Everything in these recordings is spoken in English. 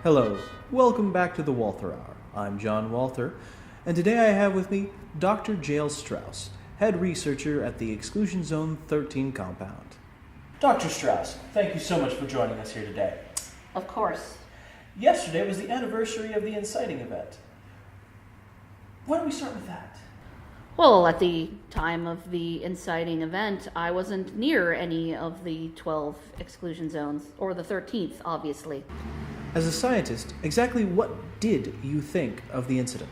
Hello, welcome back to the Walther Hour. I'm John Walther, and today I have with me Dr. Jael Strauss, head researcher at the Exclusion Zone 13 compound. Dr. Strauss, thank you so much for joining us here today. Of course. Yesterday was the anniversary of the inciting event. Why don't we start with that? Well, at the time of the inciting event, I wasn't near any of the 12 exclusion zones, or the 13th, obviously. As a scientist, exactly what did you think of the incident?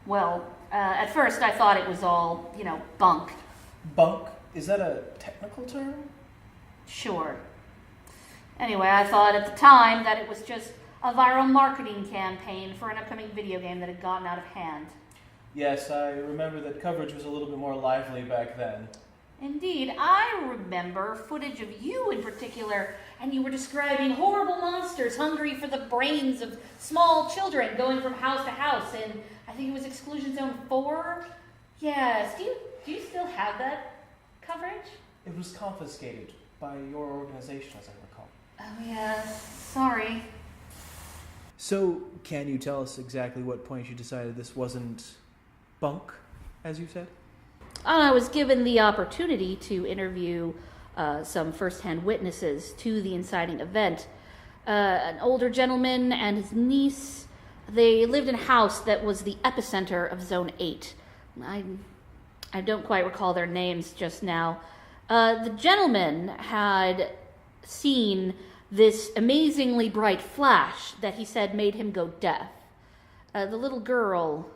Well, at first I thought it was all, bunk. Bunk? Is that a technical term? Sure. Anyway, I thought at the time that it was just a viral marketing campaign for an upcoming video game that had gotten out of hand. Yes, I remember that coverage was a little bit more lively back then. Indeed, I remember footage of you in particular, and you were describing horrible monsters hungry for the brains of small children going from house to house in, I think it was Exclusion Zone 4? Yes, do you still have that coverage? It was confiscated by your organization, as I recall. Oh yeah, sorry. So, can you tell us exactly what point you decided this wasn't bunk, as you said? I was given the opportunity to interview some first-hand witnesses to the inciting event. An older gentleman and his niece, they lived in a house that was the epicenter of Zone 8. I don't quite recall their names just now. The gentleman had seen this amazingly bright flash that he said made him go deaf. The little girl,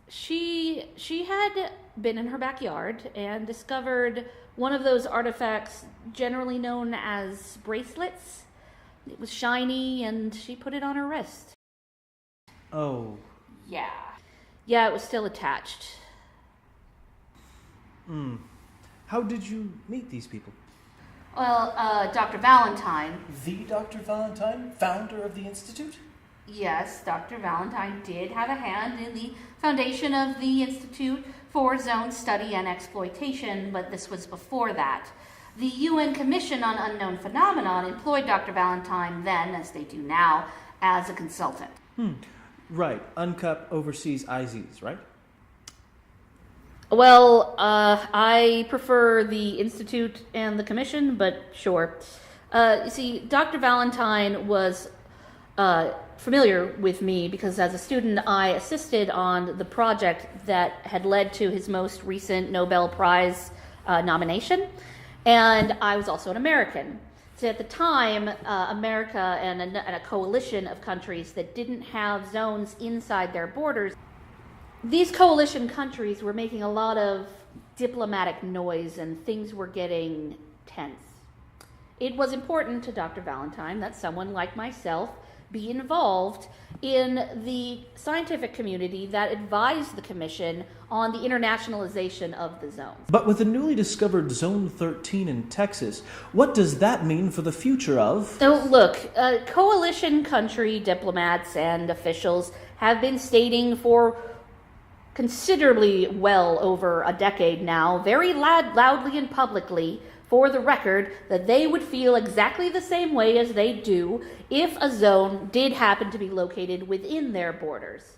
she had been in her backyard and discovered one of those artifacts generally known as bracelets. It was shiny and she put it on her wrist. Oh. Yeah. Yeah, it was still attached. How did you meet these people? Well, Dr. Valentine. The Dr. Valentine, founder of the Institute? Yes, Dr. Valentine did have a hand in the foundation of the Institute for Zone Study and Exploitation, but this was before that. The UN Commission on Unknown Phenomenon employed Dr. Valentine then, as they do now, as a consultant. Right. UNCUP oversees IZs, right? Well, I prefer the Institute and the Commission, but sure. You see, Dr. Valentine was familiar with me because as a student I assisted on the project that had led to his most recent Nobel Prize nomination, and I was also an American. So at the time, America and a coalition of countries that didn't have zones inside their borders, these coalition countries were making a lot of diplomatic noise and things were getting tense. It was important to Dr. Valentine that someone like myself be involved in the scientific community that advised the Commission on the internationalization of the zones. But with the newly discovered Zone 13 in Texas, what does that mean for the future of... So look, coalition country diplomats and officials have been stating for considerably well over a decade now, very loudly and publicly, for the record, that they would feel exactly the same way as they do if a zone did happen to be located within their borders.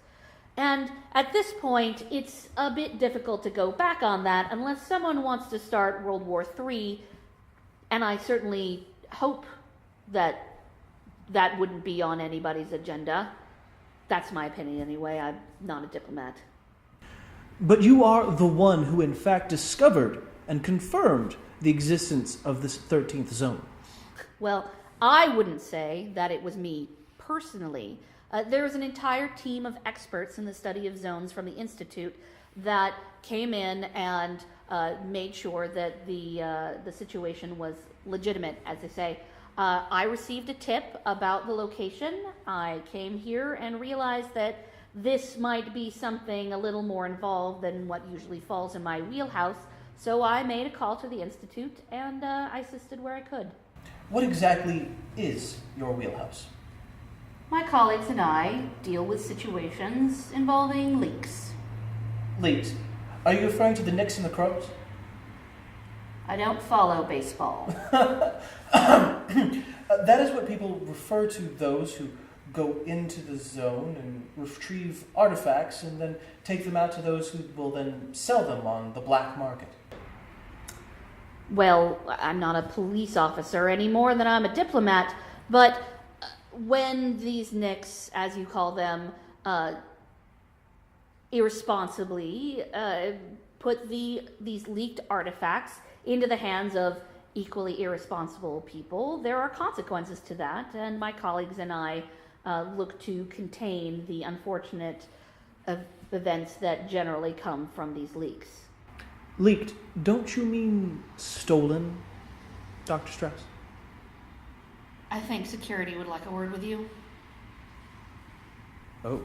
And at this point, it's a bit difficult to go back on that unless someone wants to start World War III, and I certainly hope that that wouldn't be on anybody's agenda. That's my opinion anyway. I'm not a diplomat. But you are the one who in fact discovered and confirmed the existence of this 13th zone. Well, I wouldn't say that it was me personally. There was an entire team of experts in the study of zones from the Institute that came in and made sure that the situation was legitimate, as they say. I received a tip about the location. I came here and realized that this might be something a little more involved than what usually falls in my wheelhouse. So I made a call to the Institute, and I assisted where I could. What exactly is your wheelhouse? My colleagues and I deal with situations involving leaks. Leaks? Are you referring to the Knicks and the Crows? I don't follow baseball. That is what people refer to those who go into the zone and retrieve artifacts and then take them out to those who will then sell them on the black market. Well, I'm not a police officer any more than I'm a diplomat, but when these nicks, as you call them, irresponsibly put these leaked artifacts into the hands of equally irresponsible people, there are consequences to that, and my colleagues and I look to contain the unfortunate events that generally come from these leaks. Leaked, don't you mean stolen, Dr. Strauss? I think security would like a word with you. Oh.